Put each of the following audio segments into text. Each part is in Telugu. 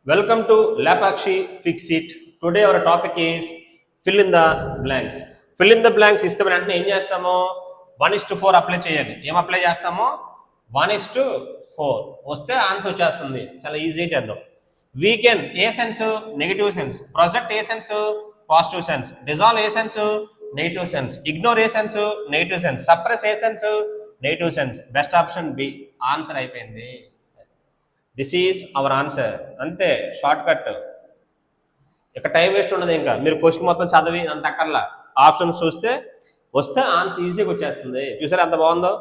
Welcome to Lapakshi Fix It. Today our topic is fill in the blanks. Fill in the blanks ఇస్తే వెంటనే ఏం చేస్తామో 1:4 అప్లై చేయాలి. ఏం అప్లై చేస్తామో 1:4 వస్తే ఆన్సర్ వచ్చేస్తుంది. చాలా ఈజీ చేద్దాం. వీకెండ్ ఏ సెన్స్? Negative sense. ప్రొజెక్ట్ ఏ సెన్స్? Positive sense. డిజాల్వ్ ఏ సెన్స్? Negative sense. ఇగ్నోర్ ఏ సెన్స్? Negative sense. సప్రెస్ ఏ sense? Negative sense. Best option B. Answer అయిపోయింది. This is our answer. అంతే, షార్ట్ కట్. ఇక టైం వేస్ట్ ఉండదు. ఇంకా మీరు క్వశ్చన్ మొత్తం చదివి అంత అక్కర్లా, ఆప్షన్స్ చూస్తే వస్తే ఆన్సర్ ఈజీగా వచ్చేస్తుంది. చూసారా ఎంత బాగుందో?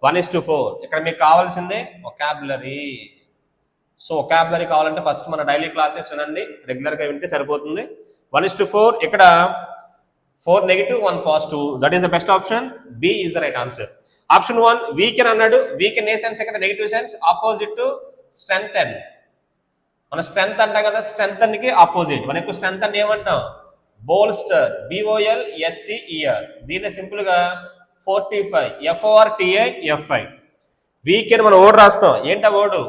1:4. ఇక్కడ మీకు కావాల్సిందే వొకాబులరీ. సో వొకాబులరీ కావాలంటే ఫస్ట్ మన డైలీ క్లాసెస్ వినండి, రెగ్యులర్గా వింటే సరిపోతుంది. 1:4. ఇక్కడ 4 negative 1 positive. That is the best option. B is the right answer. Option 1 weaken అన్నాడు. వీకెన్ ఏ సెన్స్? ఇక్కడ negative sense. Opposite to strengthen. మన స్ట్రెంగ్త్ అంటాం కదా, స్ట్రెంగ్తెన్ కి ఆపోజిట్. మనకు స్ట్రెంగ్తెన్ ఏమంటాం? బోల్స్టర్. BOLSTER. దీన్ని సింపుల్ గా 45. FORTIFI. వీకెన్ మనం ఓడ్ రాస్తాం. ఏంటా ఓడు?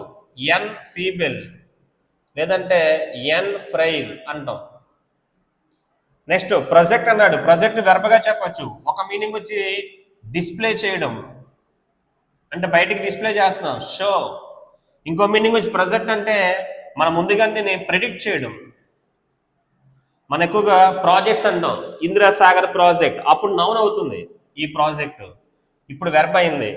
ఎన్ ఫీబుల్ లేదంటే ఎన్ ఫ్రైల్ అంటాం. నెక్స్ట్ ప్రొజెక్ట్ అన్నాడు. ప్రొజెక్ట్ వెర్బగా చెప్పొచ్చు. ఒక మీనింగ్ వచ్చి డిస్ప్లే చేయడం, అంటే బయటికి డిస్ప్లే చేస్తున్నాం, షో. ఇంకో మీనింగ్ వచ్చి ప్రొజెక్ట్ అంటే మన ముందుగానే ప్రెడిక్ట్ చేయడం. మన ఎక్కువగా ప్రాజెక్ట్స్ అంటాం. ఇందిరాసాగర్ ప్రాజెక్ట్, అప్పుడు నౌన్ అవుతుంది ఈ ప్రాజెక్ట్, ఇప్పుడు వెర్బ్ అయింది.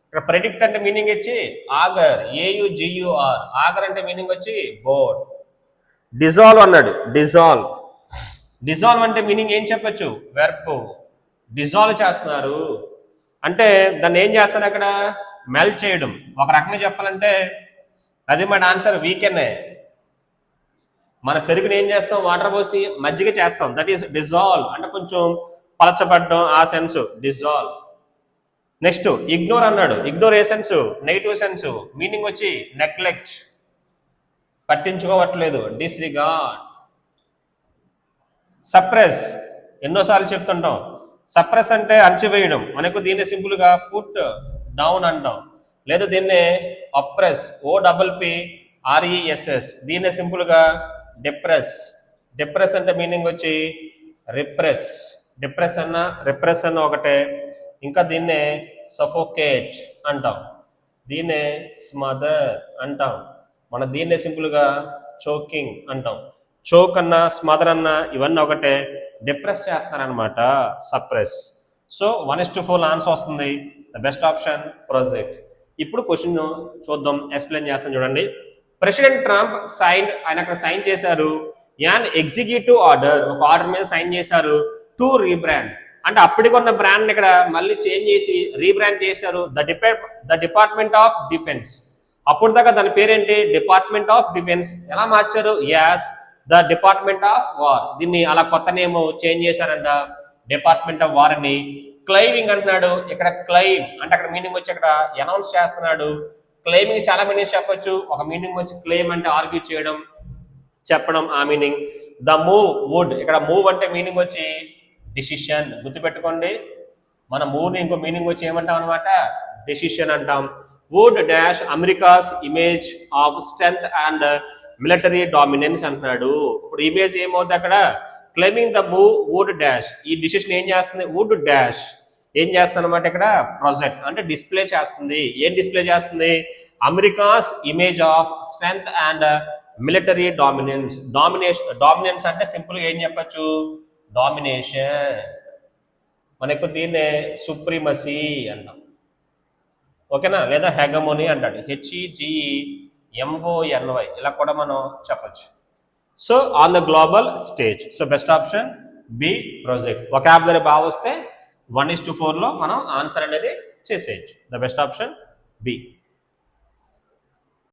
ఇక్కడ ప్రెడిక్ట్ అంటే మీనింగ్ వచ్చి ఆగర్, AUGUR. ఆగర్ అంటే మీనింగ్ వచ్చి బోర్డ్. డిజాల్వ్ అన్నాడు. డిజాల్వ్. డిజాల్వ్ అంటే మీనింగ్ ఏం చెప్పచ్చు? వెర్బ్. డిజాల్వ్ చేస్తున్నారు అంటే దాన్ని ఏం చేస్తారు? అక్కడ మెల్ట్ చేయడం. ఒక రకంగా చెప్పాలంటే అది మన ఆన్సర్ వీకెన్నే. మన పెరుగుని ఏం చేస్తాం? వాటర్ పోసి మజ్జిగ చేస్తాం. That is dissolve. అంటే కొంచెం పలచబడ్డం, ఆ సెన్స్ డిజాల్వ్. నెక్స్ట్ ఇగ్నోర్ అన్నాడు. ఇగ్నోర్ ఏ సెన్స్? Negative sense. మీనింగ్ వచ్చి నెగ్లెక్ట్, పట్టించుకోవట్లేదు, డిస్రిగార్డ్. సప్రెస్ ఎన్నోసార్లు చెప్తుంటాం. సప్రెస్ అంటే అణచివేయడం. మనకు దీన్ని సింపుల్ గా పుట్ డౌన్ అంటాం, లేదా దీన్నే అప్రెస్, OPPRESS. దీన్నే సింపుల్ గా డిప్రెస్. డిప్రెస్ అంటే మీనింగ్ వచ్చి రిప్రెస్. డిప్రెస్ అన్న రిప్రెస్ అన్న ఒకటే. ఇంకా దీన్నే సఫోకేట్ అంటాం, దీన్నే స్మదర్ అంటాం. మన దీన్నే సింపుల్ గా చోకింగ్ అంటాం. చోక్ అన్న స్మదర్ అన్న ఇవన్నీ ఒకటే. డిప్రెస్ చేస్తారనమాట, సప్రెస్. సో 1:4 ఆన్సర్ వస్తుంది. The best option project. ఇప్పుడు క్వశ్చన్ చూద్దాం, ఎక్స్ప్లెయిన్ చేస్తాను చూడండి. ప్రెసిడెంట్ ట్రంప్ సైన్, ఆయన అక్కడ సైన్ చేశారు. యాన్ ఎగ్జిక్యూటివ్ ఆర్డర్, ఒక ఆర్డర్ మీద సైన్ చేశారు. టు రీబ్రాండ్ అంటే అప్పటికి ఉన్న బ్రాండ్ ఇక్కడ మళ్ళీ చేంజ్ చేసి రీబ్రాండ్ చేశారు. The department of defence. అప్పుడు దాకా దాని పేరేంటి? Department of defence. ఎలా మార్చారు? As the department of war. దీన్ని అలా కొత్త నేమ్ చేంజ్ చేశారంట, డిపార్ట్మెంట్ ఆఫ్ వార్ అని. క్లెయిమింగ్ అంటున్నాడు. ఇక్కడ క్లెయిమ్ అంటే అక్కడ మీనింగ్ వచ్చి అక్కడ అనౌన్స్ చేస్తున్నాడు. క్లెయిమింగ్ చాలా మీనింగ్స్ చెప్పొచ్చు. ఒక మీనింగ్ వచ్చి క్లెయిమ్ అంటే ఆర్గ్యూ చేయడం, చెప్పడం, ఆ మీనింగ్. ద మూవ్ వుడ్, ఇక్కడ మూవ్ అంటే మీనింగ్ వచ్చి డిసిషన్. గుర్తుపెట్టుకోండి, మన మూవ్ని ఇంకో మీనింగ్ వచ్చి ఏమంటాం అనమాట? డెసిషన్ అంటాం. Would dash America's image of strength and military dominance అంటున్నాడు. ఇప్పుడు ఇమేజ్ ఏమవుతుంది అక్కడ? Claiming the move would dash. ఈ డిసిషన్ ఏం చేస్తుంది? వుడ్ డాష్ ఏం చేస్తుంది అనమాట? ఇక్కడ ప్రొజెక్ట్ అంటే డిస్ప్లే చేస్తుంది. ఏం డిస్ప్లే చేస్తుంది? America's image of strength and military dominance. Dominance అంటే సింపుల్ గా ఏం చెప్పచ్చు? డామినేషన్. మనకు దీన్నే సుప్రీమసీ అంటాం, ఓకేనా? లేదా హెగమోనీ అంటాడు, HEGMONY. ఇలా కూడా మనం చెప్పచ్చు. So on the global stage. So best option B project. Vocabulary బాగా వస్తే 1:4 లో మనం ఆన్సర్ అనేది చేసేయచ్చు. The best option B.